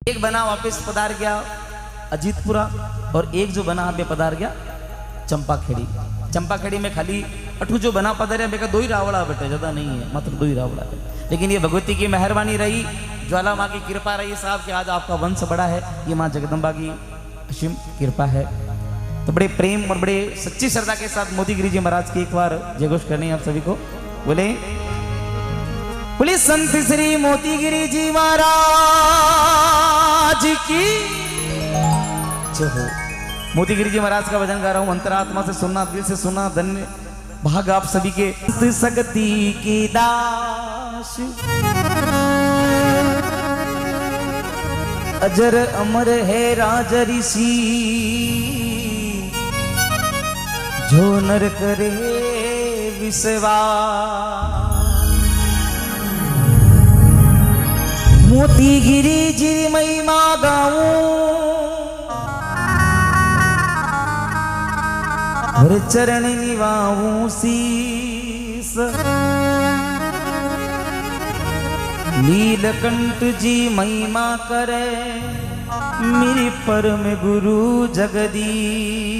एक बना वापस पधार गया अजीतपुरा और एक जो बना अभी पधार गया चंपाखेड़ी। चंपाखेड़ी में खाली अठू जो बना पधारे बेका दो ही रावड़ा बेटे, ज्यादा नहीं है, मात्र दो ही रावड़ा है। लेकिन ये भगवती की मेहरबानी रही, ज्वाला माँ की कृपा रही साहब कि आज आपका वंश बड़ा है, ये माँ जगदम्बा की असीम कृपा है। तो बड़े प्रेम और बड़े सच्ची श्रद्धा के साथ मोती गिरी जी महाराज की एक बार जयघोष करनी है आप सभी को। बोले बोले संत श्री मोती गिरी जी महाराज की जय हो। मोती गिरी जी महाराज का भजन गा रहा हूं, अंतरात्मा से सुनना, दिल से सुनना, धन्य भाग आप सभी के। शक्ति की दास अजर अमर है राज ऋषि, जो नर करे विश्वास। मोती गिरी जी महिमा गाऊं और चरण निभाऊं शीस। नीलकंठ जी महिमा करे मेरे परम गुरु जगदीश।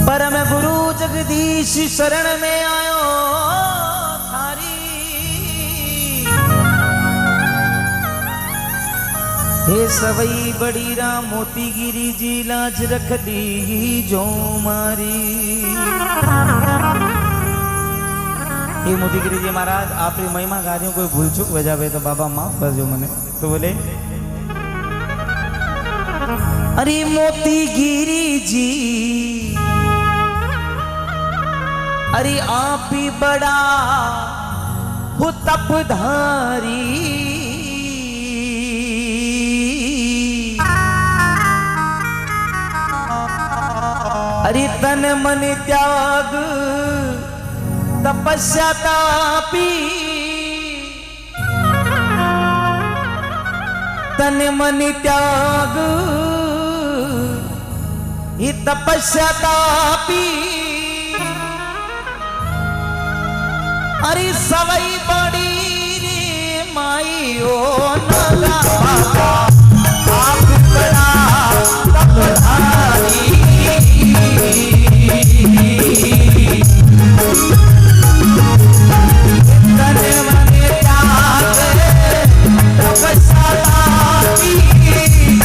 परम गुरु जगदीश शरण में आयो थारी, हे सवई बड़ी राम मोती गिरी जी लाज रख दी जो मारी। हे मोती गिरी जी महाराज आपकी महिमा कार्यों कोई भूल चूक बजावे तो बाबा माफ कर जो मने। तो बोले अरे मोती गिरी जी अरे आप ही बड़ा हो तपधारी। अरे तन मन त्याग तपस्या तापी, तन मन त्याग ये तपस्या तापी। अरे सवई बड़ी रे माई ओ नगा बाबा आप बड़ा तपधारी। तन मन त्याग तपस्या तापी,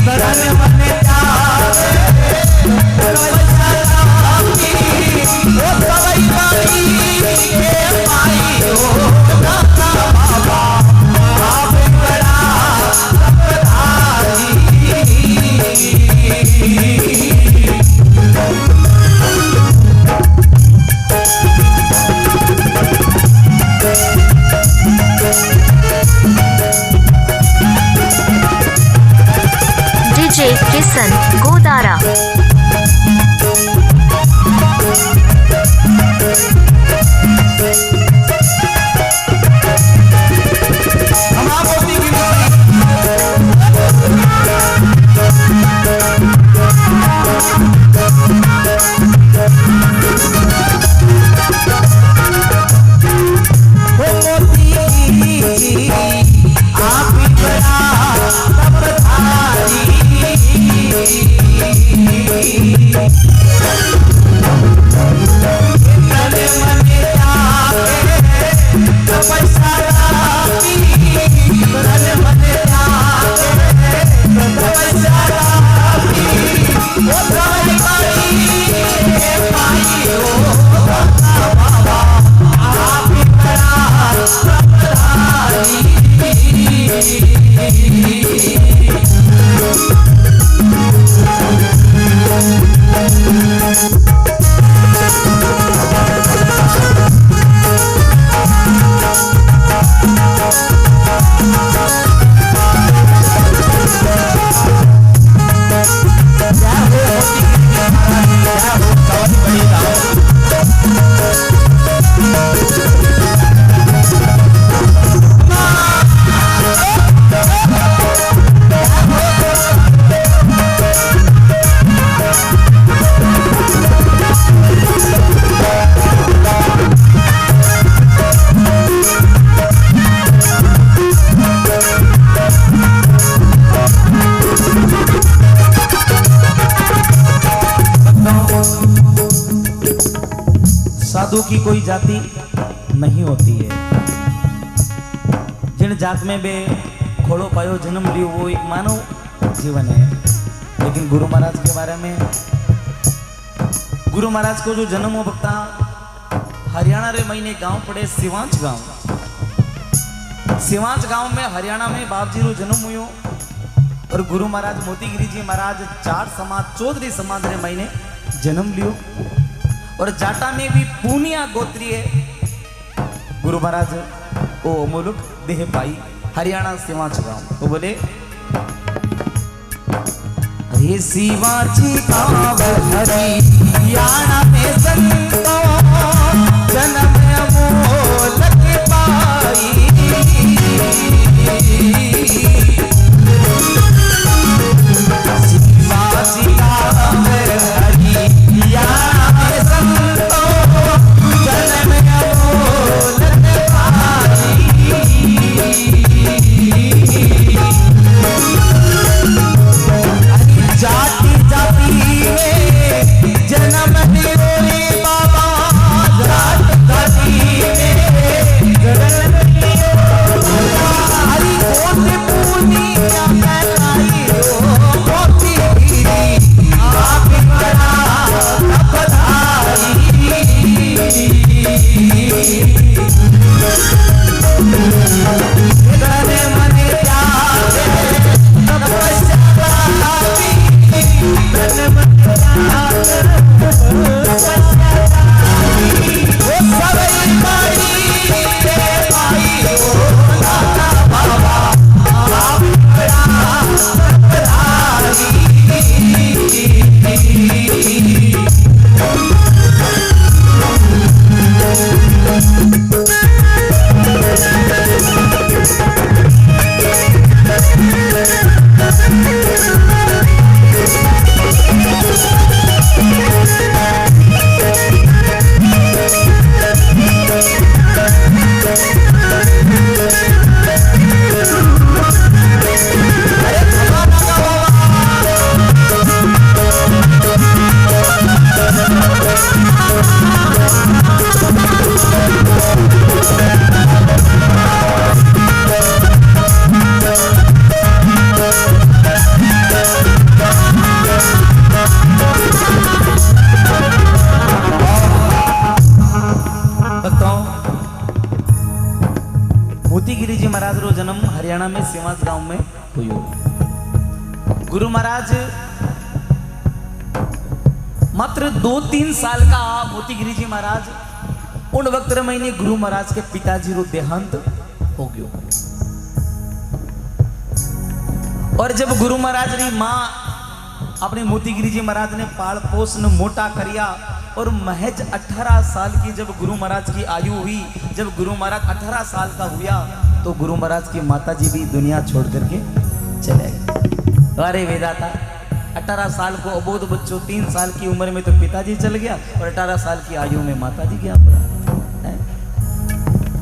तन मन त्याग तपस्या तापी। ओ सवई बड़ी रे माई ओ नगा बाबा आप बड़ा साधु की कोई जाति नहीं होती है। जिन जात में बे खोड़ो पायो जन्म लियो वो एक मानव जीवन है। लेकिन गुरु महाराज के बारे में, गुरु महाराज को जो जन्म हो भक्ता हरियाणा रे महीने गांव पड़े सिवांच गांव। सिवांच गांव में हरियाणा में बाप जी रो जन्म हुयो। और गुरु महाराज मोतीगिरी जी महाराज जाट समाज चौधरी समाज रे महीने जन्म लियो। और जाटा में भी पूनिया गोत्रीय गुरु महाराज ओ मुलुक देह पाई हरियाणा सिवांच गांव। तो बोले हे सिवांची गांव हरियाणा में संतो जन्म अमोलक पाई। सिवांची गांव हरियाणा में संतो जन्म अमोलक पाई। जाति जाति में जन्म लियो रे बाबा, जाति जाति में जन्म लियो। हरि गोद पूनिया कहलाई रो मोतीगिरी आप बड़ा पधारी। गने मने प्यारे तपस्या मोतीगिरी जी महाराज रो जन्म हरियाणा में सिवांच गांव में हुयो। गुरु महाराज मात्र 2-3 साल का मोतीगिरी जी महाराज उन वक्त महीने गुरु महाराज के पिताजी रो देहांत हो गयो। और जब गुरु महाराज री मां अपने मोतीगिरी जी महाराज ने पाल पोस न मोटा करिया और महज 18 साल की जब गुरु महाराज की आयु हुई, जब गुरु महाराज 18 साल का हुआ तो गुरु महाराज की माता जी भी दुनिया छोड़ करके चले गए। अरे वेदाता 18 साल को अबोध बच्चों 3 साल की उम्र में तो पिताजी चल गया और 18 साल की आयु में माता जी क्या पड़ा।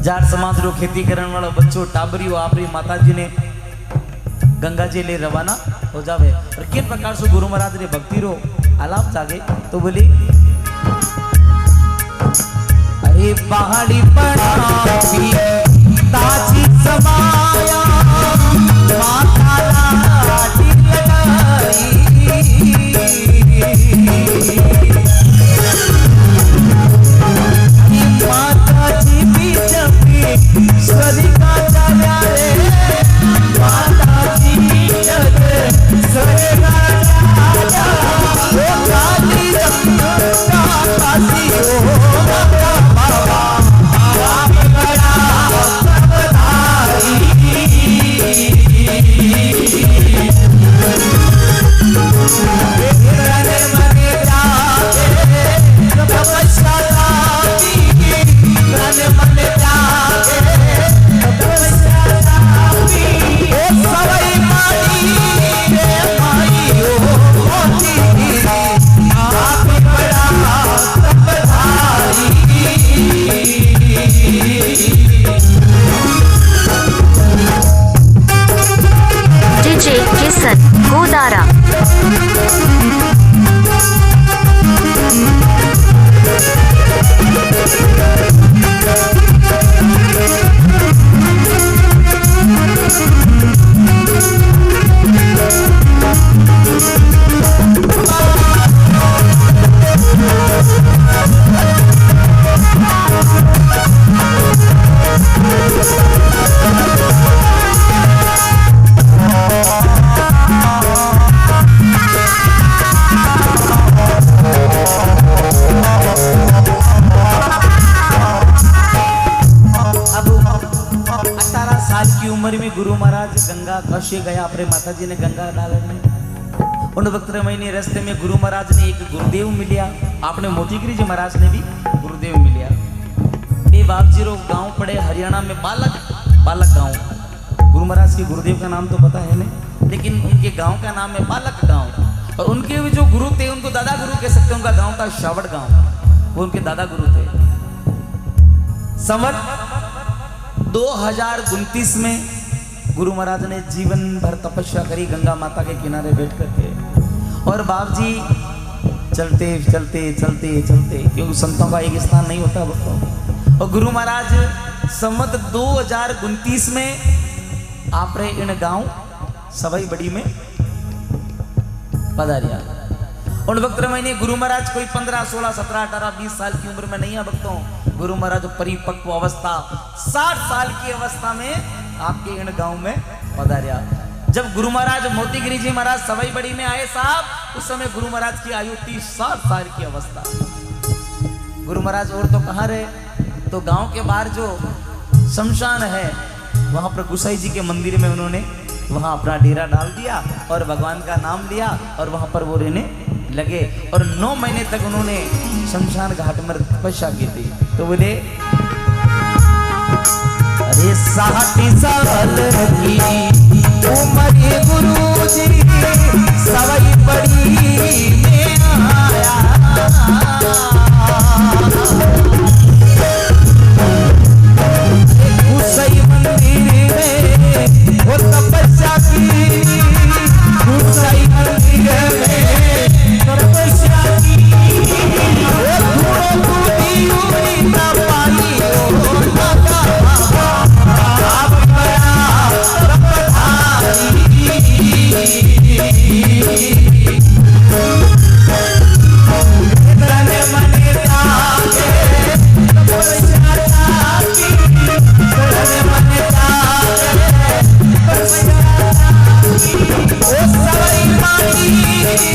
जाट समाज रो खेती करने वाला बच्चों टाबरियो आपरी माता जी ने गंगा जी ले रवाना हो जावे। और किन प्रकार से गुरु महाराज रे भक्ति रो आलाप जागे तो बोली अरे पहाड़ी पड़ावी ताजी समाया माता लाडी लगाई। माता जी भी जपी सरिका चला रे, माता जी भी जपी सरिका चला वो काली काशी हो बाबा आप बड़ा उम्र में गुरु महाराज गंगा काशी गया, अपने माता जी ने गंगा डालने। उन वक्त मैंने रास्ते में गुरु महाराज ने एक गुरुदेव मिलिया, आपने मोतीगिरी जी महाराज ने भी गुरुदेव मिलिया। ये बापजीरो गांव पड़े हरियाणा में, बालक गांव। गुरु महाराज के गुरुदेव का नाम तो पता है नहीं, लेकिन उनके गांव का नाम है बालक गांव। और उनके भी जो गुरु थे उनको दादा गुरु कह सकते हैं। उनका गांव था शावड़ गांव, वो उनके दादा गुरु थे। संवत 2029 में गुरु महाराज ने जीवन भर तपस्या करी गंगा माता के किनारे बैठ करके। और बाप जी चलते चलते चलते चलते, क्योंकि संतों का एक स्थान नहीं होता भक्तों। और गुरु महाराज संवत 2029 में आपरे इन गांव सवाई बड़ी में पधारिया। उन वक्त मैंने गुरु महाराज कोई 15, 16, 17, 18, 20 साल की उम्र में नहीं है भक्तों। गुरु महाराज परिपक्व अवस्था 60 साल की अवस्था में आपके इन गांव में पधारिया। जब गुरु महाराज मोतीगिरी जी महाराज सवाई बड़ी में आए साहब, उस समय गुरु महाराज की आयु थी 60 साल की अवस्था। गुरु महाराज और तो कहाँ रहे, तो गांव के बाहर जो शमशान है वहां पर गुसाई जी के मंदिर में उन्होंने वहां अपना डेरा डाल दिया और भगवान का नाम लिया और वहां पर वो रहने लगे। और 9 महीने तक उन्होंने शमशान घाट में तपस्या की थी। तो बोले अरे 60 साल की उम्र गुरु जी सवाई बड़ी में आया। गुसाई मंदिर में वो तपस्या की, गुसाई मंदिर में तपस्या की। वो धूड़ो धूड़ी उड़ी ना पाई ओ माता आप बड़ा तपधारी। तने मने ताके तपस्या की, तने मने ताके तपस्या की। ओ सवाई माई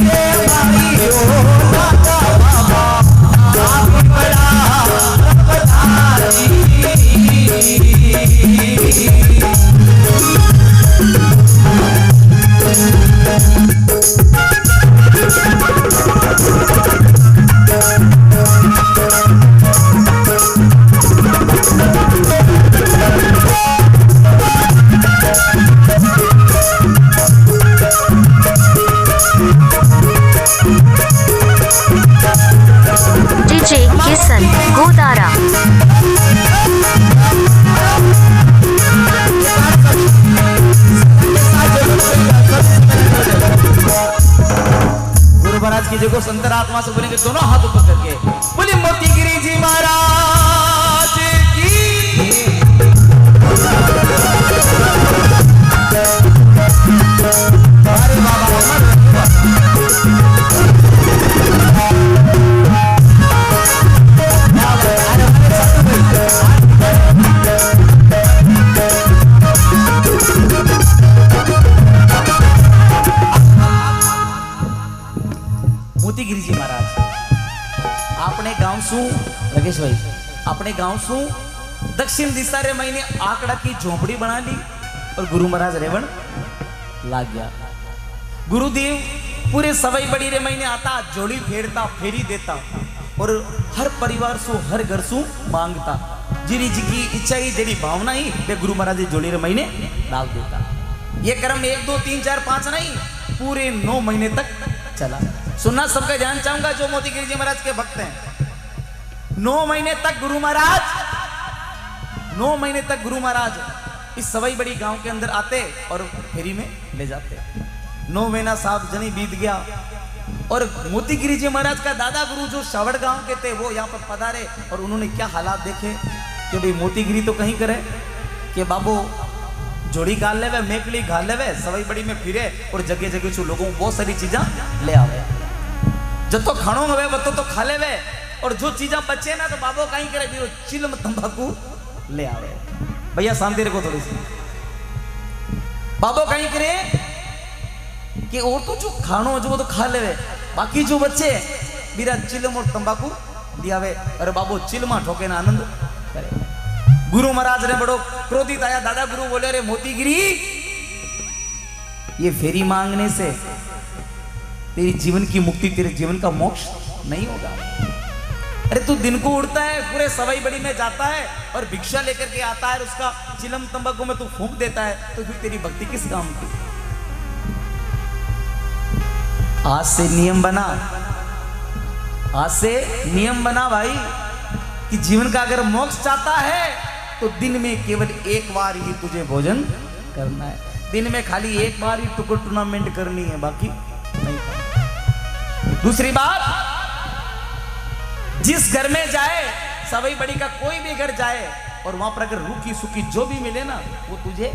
रे माई ओ माता बाबा आप बड़ा तपधारी। DJ किशन गोदारा। गुरु महाराज की जगह संतर आत्मा से बोलेंगे दोनों हाथ ऊपर करके बोले मोतीगिरी जी महाराज की। अरे मोतीगिरी जी महाराज अपने गांव सु राकेश भाई अपने गांव सु दक्षिण दिशा रे महीने आकड़ा की झोपड़ी बना ली और गुरु महाराज रेवण लाग गया। गुरुदेव पूरे सवाई बड़ी रे महीने आता, जोड़ी फेरता, फेरी देता और हर परिवार सु हर घर सु मांगता। जिरी जी की इच्छा ही जेरी भावना ही वे गुरु महाराज जोड़ी रे महीने डाल देता। ये क्रम 1, 2, 3, 4, 5 नहीं, पूरे 9 महीने तक चला। सुनना सबका ध्यान चाहूंगा जो मोतीगिरी जी महाराज के भक्त हैं। 9 महीने तक गुरु महाराज 9 महीने तक गुरु महाराज इस सवाई बड़ी गांव के अंदर आते और फेरी में ले जाते। 9 महीना 7 जनी बीत गया और मोतीगिरी जी महाराज का दादा गुरु जो शावड़ गांव के थे वो यहाँ पर पधारे और उन्होंने क्या हालात देखे कि भाई मोतीगिरी तो कहीं करे कि बाबू जोड़ी गाल लेवे, मेकली गाल लेवे, सवाई बड़ी में फिरे और जगह जगह से लोगों को बहुत सारी चीजा ले आवे। जो तो खानो हवे वो तो खा लेवे और जो चीजा बचे ना तो बाबू कहीं करे फिर चिलम तंबाकू ले आवे। भैया शांति रखो थोड़ी सी। बाबू कहीं करे कि और तो जो खानो जो वो तो खा लेवे, बाकी जो बच्चे बिरा चिलम और तंबाकू दियावे। अरे बाबू चिलमा ठोके ना आनंद करे। गुरु महाराज ने बड़ो क्रोधित आया। दादा गुरु बोले, अरे मोतीगिरी, ये फेरी मांगने से तेरी जीवन की मुक्ति, तेरे जीवन का मोक्ष नहीं होगा। अरे तू दिन को उड़ता है, पूरे सवाई बड़ी में जाता है और भिक्षा लेकर के आता है, उसका चिलम तंबाकू में तू फूंक देता है, तो फिर तेरी भक्ति किस काम की? आज से नियम बना, आज से नियम बना भाई कि जीवन का अगर मोक्ष चाहता है तो दिन में केवल एक बार ही तुझे भोजन करना है। दिन में खाली एक बार ही टुकड़ टूर्नामेंट करनी है, बाकी नहीं करना। दूसरी बात, जिस घर में जाए, सवाई बड़ी का कोई भी घर जाए और वहां पर अगर रूखी सूखी जो भी मिले ना, वो तुझे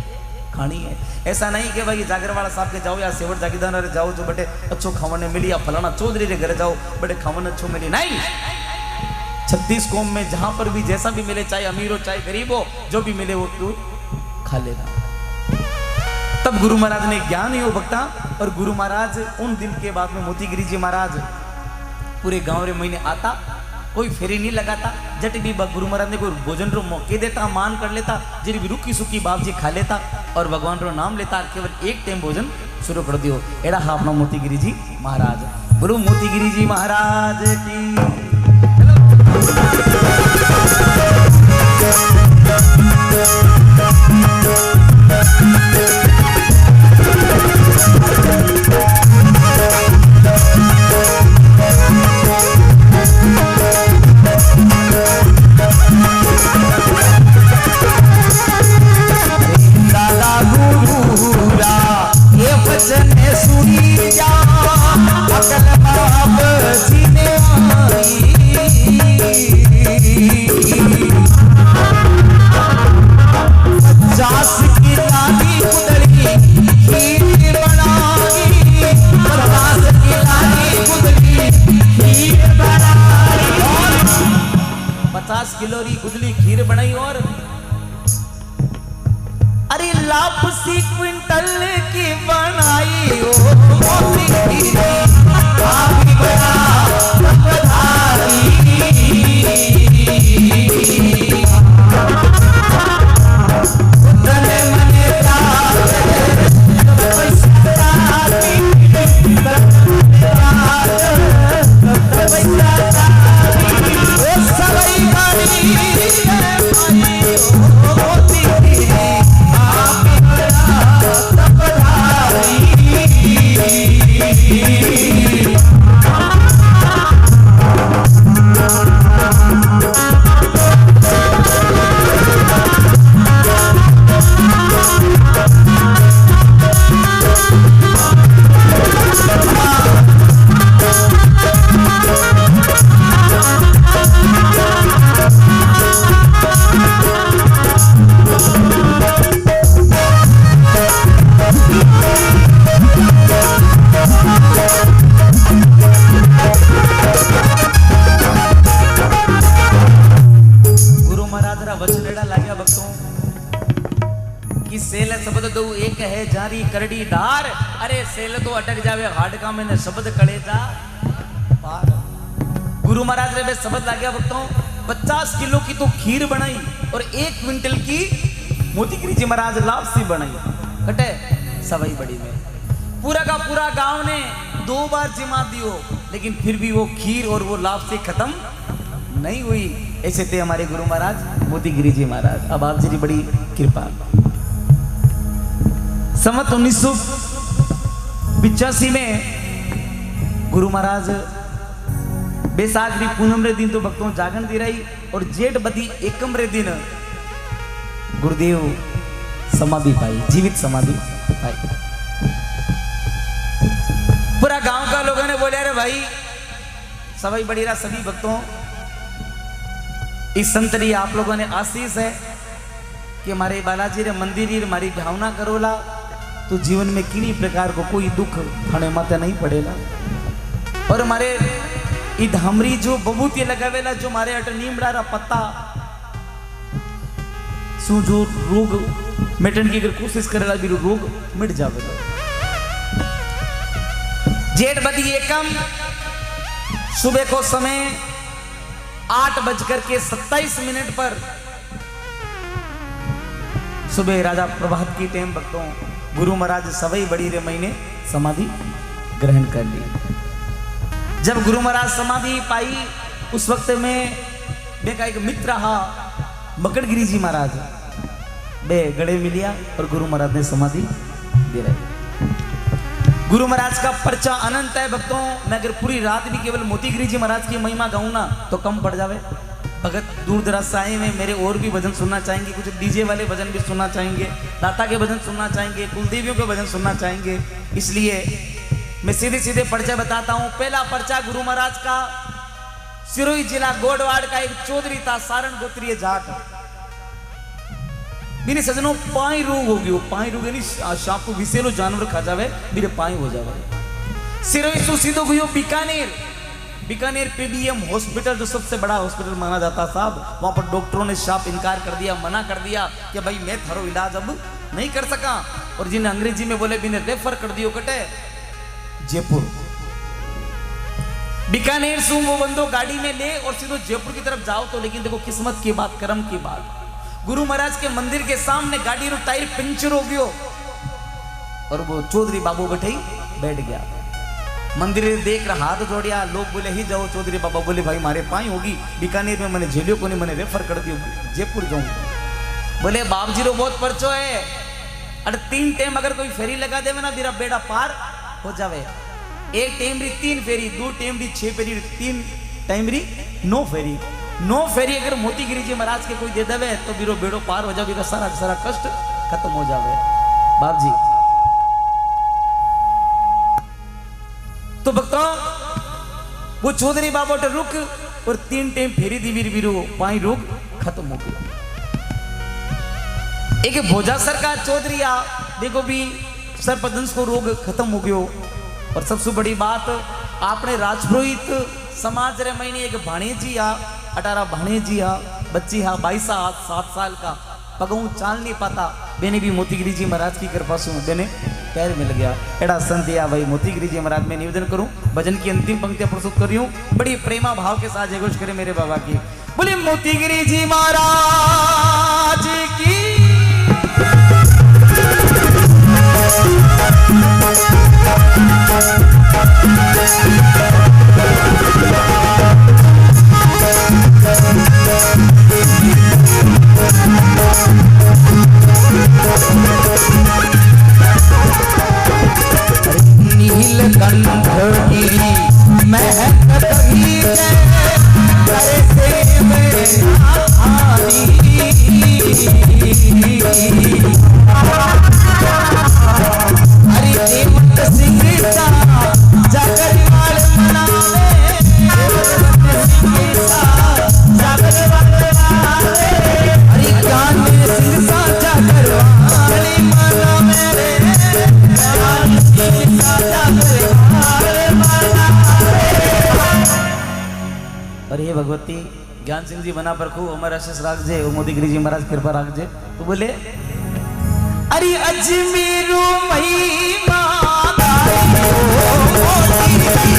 खानी है। ऐसा नहीं कि भाई जागरवाड़ा साहब के जाओ या सेवट जागीरदार जाओ जो बटे अच्छो खावन मिली, या फलाना चौधरी के घर जाओ बटे खावन अच्छो मिली, नहीं। 36 कौम में जहां पर भी जैसा भी मिले, चाहे अमीर हो चाहे गरीब हो, जो भी मिले वो तू खा लेना। तब गुरु महाराज ने ज्ञान ही हो भक्ता, और गुरु महाराज उन दिन के बाद में मोतीगिरी जी महाराज पूरे गांव रे महीने आता, कोई फेरी नहीं लगाता, जट भी गुरु महाराज ने कोई भोजन रो मौके देता, मान कर लेता, जी भी रुकी सुखी बाप जी खा लेता और भगवान रो नाम लेता, केवल एक टाइम भोजन शुरू कर दियो। एड़ा हा अपना मोतीगिरी जी महाराज। गुरु मोतीगिरी जी महाराज की। किलोरी गुदली खीर बनाई और अरे लापसी क्विंटल की बनाई ओ मोतीगिरी आप बड़ा पधारी। तने मने करड़ी धार, अरे सेल तो अटक जावे हाडका में शब्द कलेजा पार। गुरु महाराज ने शब्द ला गया भक्तों, 50 किलो की तो खीर बनाई और 1 क्विंटल की मोतीगिरी जी महाराज लापसी बनाई कटे सवाई बड़ी में। पूरा का पूरा गांव ने 2 बार जिमा दियो, लेकिन फिर भी वो खीर और वो लापसी खत्म नहीं हुई। ऐसे थे हमारे गुरु महाराज मोतीगिरी जी महाराज। अब आप जी बड़ी कृपा। संवत 1985 में गुरु महाराज बैसाख री पूनम रे दिन तो भक्तों जागरण दी रही, और जेठ बदी एकम रे दिन गुरुदेव समाधि पाई, जीवित समाधि पाई। पूरा गांव का लोगों ने बोले, अरे भाई सवाई बड़ीरा सभी भक्तों, इस संतरी आप लोगों ने आशीष है कि हमारे बालाजी रे मंदिर हमारी भावना करोला तो जीवन में किन्हीं प्रकार को कोई दुख खाने माते नहीं पड़ेगा। और हमारे धामरी जो बबूती लगावेला, जो हमारे अट नीमड़ा पत्ता सु जो रोग मिटन की अगर कोशिश करेला भी रोग मिट जावेगा। जेठ बदी एकम सुबह को समय 8:27 पर सुबह राजा प्रभात की टाइम भक्तों गुरु महाराज सवई बड़ी रे महीने समाधि ग्रहण कर ली। जब गुरु महाराज समाधि पाई उस वक्त में बेका एक मित्र हा मकड़गिरी जी महाराज बे गड़े मिलिया और गुरु महाराज ने समाधि दे रहे। गुरु महाराज का पर्चा अनंत है भक्तों। मैं अगर पूरी रात भी केवल मोतीगिरी जी महाराज की महिमा गाऊं ना तो कम पड़ जावे। भगत दूर दराज से आए में मेरे और भी भजन सुनना चाहेंगे, कुछ डीजे वाले भजन भी सुनना चाहेंगे, दाता के भजन सुनना चाहेंगे, कुलदेवियों के भजन सुनना चाहेंगे। इसलिए मैं सीधे सीधे पर्चा बताता हूँ। पहला पर्चा गुरु महाराज का सिरोही जिला गोडवाड़ का एक चौधरी था, सारण गोत्रीय जाट। मेरे सजनों पाई रोग हो गयो, पाई रोग यानी सांप को विसेलो जानवर खा जावे मेरे पाई हो जावे। सिरोही सु सीधो गयो बीकानेर। बीकानेर पीबीएम हॉस्पिटल जो सबसे बड़ा हॉस्पिटल माना जाता साहब, वहां पर डॉक्टरों ने साफ इनकार कर दिया, मना कर दिया कि भाई मैं थारो इलाज अब नहीं कर सका। और जिन्हें अंग्रेजी में बोले बिने रेफर कर दियो कटे जयपुर। बीकानेर से वो बंदो गाड़ी में ले और सीधो जयपुर की तरफ जाओ तो, लेकिन देखो किस्मत की बात, कर्म की बात, गुरु महाराज के मंदिर के सामने गाड़ी रो टायर पंचर हो गयो और वो चौधरी बाबू बैठ गया। मंदिर देख रहा हाथ जोड़िया, लोग बोले ही जाओ। चौधरी बाबा बोले भाई मारे पाई होगी, बीकानेर में मैंने झेलियो को नहीं, मैंने रेफर कर दियो जयपुर जाऊं। बोले बाप जी रो बहुत पर्चो है, अरे 3 टाइम अगर कोई फेरी लगा देवे ना मेरा बेड़ा पार हो जावे। 1 टाइम री 3 फेरी, 2 टाइम री 6 फेरी, 3 टाइम री 9 फेरी। 9 फेरी अगर मोतीगिरी जी महाराज के कोई दे देवे तो बीरो बेड़ो पार हो जावे, सारा सारा कष्ट खत्म हो जावे। बाप जी तो भक्तों वो चौधरी बाबा रुक और 3 टाइम फेरी दी बीरो पाई रोग खत्म हो गया। एक भोजा सर का चौधरी आ देखो भी सर्पदंश को रोग खत्म हो गयो। और सबसे बड़ी बात आपने राजपुरोहित समाज रे महीने एक भाणेजी आ 18 भाणेजी आ बच्ची हा 22 7 साल का पगऊ चाल नहीं पाता। बेने भी मोतीगिरी जी महाराज की कृपा से बेने पैर मिल गया। एड़ा संत या भाई मोतीगिरी जी महाराज में निवेदन करूं, भजन की अंतिम पंक्तियां प्रस्तुत कर रही हूं, बड़ी प्रेमा भाव के साथ जयघोष करे मेरे बाबा की। बोले मोतीगिरी जी महाराज की। भगवती ज्ञान सिंह जी बना पर खूब अमर आशीष राख जे, मोतीगिरी जी महाराज कृपा राख जे। तो बोले अरे अजमेरू महिमा गायो मोतीगिरी